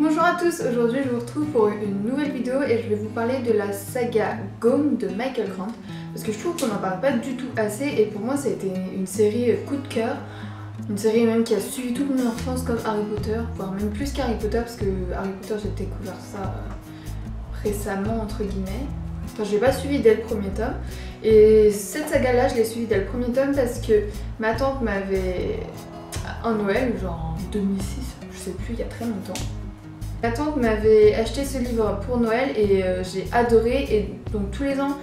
Bonjour à tous, aujourd'hui je vous retrouve pour une nouvelle vidéo et je vais vous parler de la saga Gone de Michael Grant parce que je trouve qu'on n'en parle pas du tout assez et pour moi ça a été une série coup de cœur, une série même qui a suivi toute mon enfance comme Harry Potter, voire même plus qu'Harry Potter parce que Harry Potter j'ai découvert ça récemment entre guillemets. Enfin je l'ai pas suivi dès le premier tome et cette saga là je l'ai suivi dès le premier tome parce que ma tante m'avait un Noël, genre en 2006, je sais plus, il y a très longtemps. Ma tante m'avait acheté ce livre pour Noël et j'ai adoré et donc tous les ans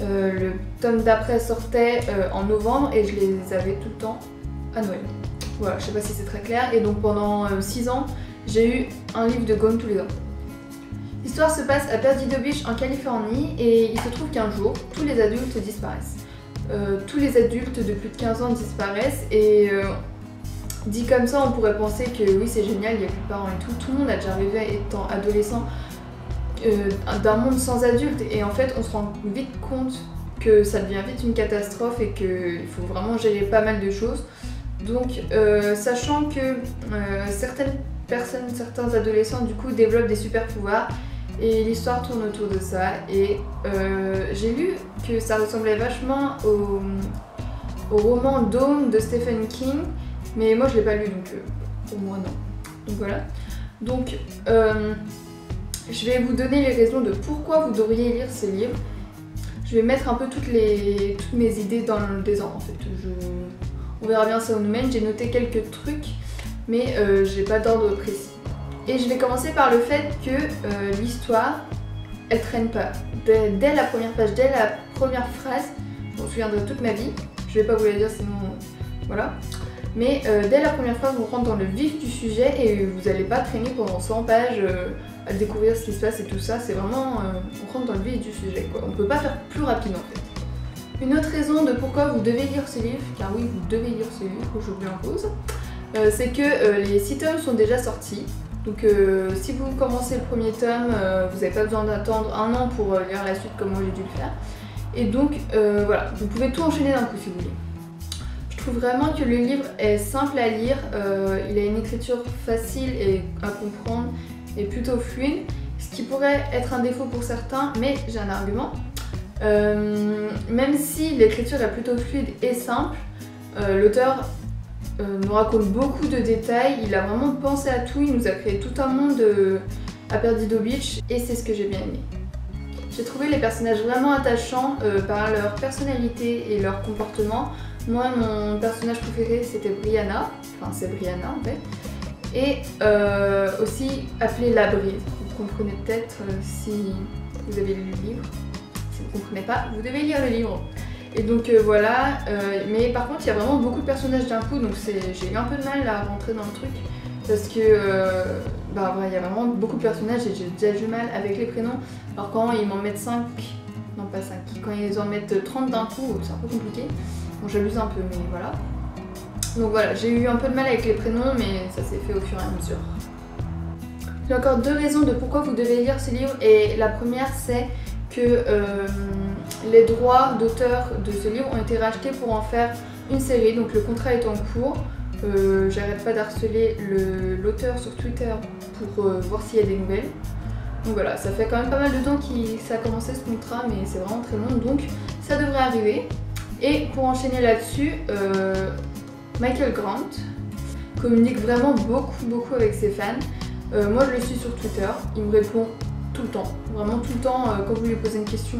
le tome d'après sortait en novembre et je les avais tout le temps à Noël. Voilà, je sais pas si c'est très clair et donc pendant 6 ans j'ai eu un livre de Gone tous les ans. L'histoire se passe à Perdido Beach en Californie et il se trouve qu'un jour tous les adultes disparaissent. Tous les adultes de plus de 15 ans disparaissent et dit comme ça, on pourrait penser que oui c'est génial, il n'y a plus de parents et tout. Tout le monde a déjà rêvé étant adolescent d'un monde sans adultes et en fait on se rend vite compte que ça devient vite une catastrophe et qu'il faut vraiment gérer pas mal de choses. Donc sachant que certaines personnes, certains adolescents du coup développent des super pouvoirs et l'histoire tourne autour de ça et j'ai lu que ça ressemblait vachement au roman Dome de Stephen King. Mais moi je l'ai pas lu donc pour moi non. Donc voilà. Donc je vais vous donner les raisons de pourquoi vous devriez lire ce livre. Je vais mettre un peu toutes mes idées dans le désordre en fait. On verra bien ça où nous mène. J'ai noté quelques trucs mais j'ai pas d'ordre précis. Et je vais commencer par le fait que l'histoire elle traîne pas. Dès la première page, dès la première phrase, je m'en souviendrai toute ma vie. Je vais pas vous la dire sinon voilà. Mais dès la première phrase, on rentre dans le vif du sujet et vous n'allez pas traîner pendant 100 pages à découvrir ce qui se passe et tout ça. C'est vraiment, on rentre dans le vif du sujet quoi. On peut pas faire plus rapide en fait. Une autre raison de pourquoi vous devez lire ce livre, car oui vous devez lire ce livre, je vous mets en pause, c'est que les 6 tomes sont déjà sortis. Donc si vous commencez le premier tome, vous n'avez pas besoin d'attendre un an pour lire la suite comme moi j'ai dû le faire. Et donc voilà, vous pouvez tout enchaîner d'un coup si vous voulez. Je trouve vraiment que le livre est simple à lire, il a une écriture facile et à comprendre et plutôt fluide, ce qui pourrait être un défaut pour certains, mais j'ai un argument. Même si l'écriture est plutôt fluide et simple, l'auteur nous raconte beaucoup de détails, il a vraiment pensé à tout, il nous a créé tout un monde à Perdido Beach et c'est ce que j'ai bien aimé. J'ai trouvé les personnages vraiment attachants par leur personnalité et leur comportement. Moi, mon personnage préféré, c'était Brianna. Enfin, c'est Brianna, en fait. Et aussi appelée La Brise. Vous comprenez peut-être si vous avez lu le livre. Si vous ne comprenez pas, vous devez lire le livre. Et donc voilà. Mais par contre, il y a vraiment beaucoup de personnages d'un coup. Donc j'ai eu un peu de mal à rentrer dans le truc. Parce que il y a vraiment beaucoup de personnages et j'ai déjà du mal avec les prénoms. Alors quand ils m'en mettent 5, non pas 5, quand ils en mettent 30 d'un coup, c'est un peu compliqué. Bon, j'abuse un peu, mais voilà. Donc voilà, j'ai eu un peu de mal avec les prénoms, mais ça s'est fait au fur et à mesure. J'ai encore 2 raisons de pourquoi vous devez lire ce livre. Et la première, c'est que les droits d'auteur de ce livre ont été rachetés pour en faire une série. Donc le contrat est en cours. J'arrête pas d'harceler l'auteur sur Twitter pour voir s'il y a des nouvelles. Donc voilà, ça fait quand même pas mal de temps que ça a commencé ce contrat, mais c'est vraiment très long, donc ça devrait arriver. Et pour enchaîner là-dessus, Michael Grant communique vraiment beaucoup avec ses fans. Moi je le suis sur Twitter, il me répond tout le temps, vraiment tout le temps. Quand vous lui posez une question,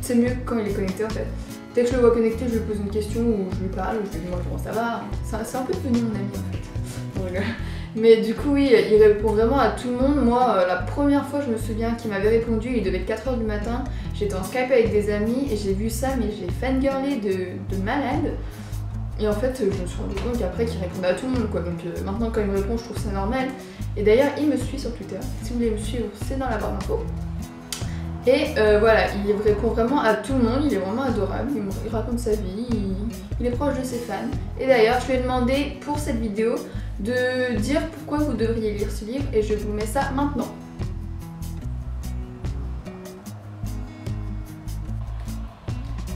c'est mieux quand il est connecté en fait. Dès que je le vois connecté, je lui pose une question ou je lui parle, je lui dis moi comment ça va. C'est un peu devenu mon ami en fait. Mais du coup oui, il répond vraiment à tout le monde. Moi la première fois je me souviens qu'il m'avait répondu, il devait être 4 h du matin. J'étais en Skype avec des amis et j'ai vu ça mais j'ai fangirlé de malade. Et en fait je me suis rendu compte qu'après qu'il répondait à tout le monde quoi. Donc maintenant quand il me répond je trouve ça normal. Et d'ailleurs il me suit sur Twitter. Si vous voulez me suivre c'est dans la barre d'infos. Et voilà, il répond vraiment à tout le monde, il est vraiment adorable, il raconte sa vie, il est proche de ses fans. Et d'ailleurs, je lui ai demandé pour cette vidéo de dire pourquoi vous devriez lire ce livre et je vous mets ça maintenant.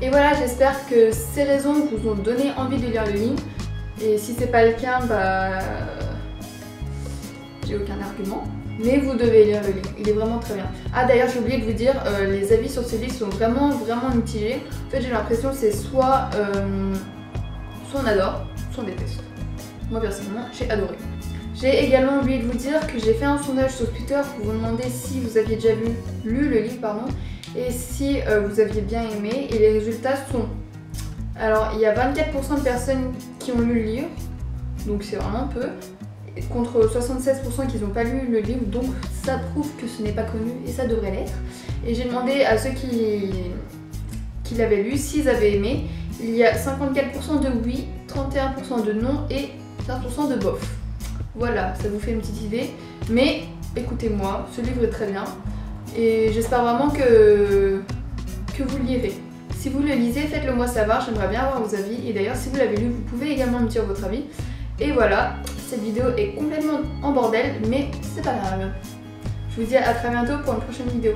Et voilà, j'espère que ces raisons vous ont donné envie de lire le livre. Et si c'est pas le cas, j'ai aucun argument. Mais vous devez lire le livre, il est vraiment très bien. Ah d'ailleurs j'ai oublié de vous dire, les avis sur ce livre sont vraiment mitigés. En fait j'ai l'impression que c'est soit on adore, soit on déteste. Moi personnellement j'ai adoré. J'ai également oublié de vous dire que j'ai fait un sondage sur Twitter pour vous demander si vous aviez déjà lu le livre et si vous aviez bien aimé, et les résultats sont... Alors il y a 24% de personnes qui ont lu le livre, donc c'est vraiment peu, contre 76% qui n'ont pas lu le livre, donc ça prouve que ce n'est pas connu et ça devrait l'être. Et j'ai demandé à ceux qui l'avaient lu s'ils avaient aimé. Il y a 54% de oui, 31% de non et 15% de bof. Voilà, ça vous fait une petite idée. Mais écoutez-moi, ce livre est très bien et j'espère vraiment que vous le lirez. Si vous le lisez, faites-le moi savoir, j'aimerais bien avoir vos avis. Et d'ailleurs, si vous l'avez lu, vous pouvez également me dire votre avis. Et voilà, cette vidéo est complètement en bordel, mais c'est pas grave. Je vous dis à très bientôt pour une prochaine vidéo.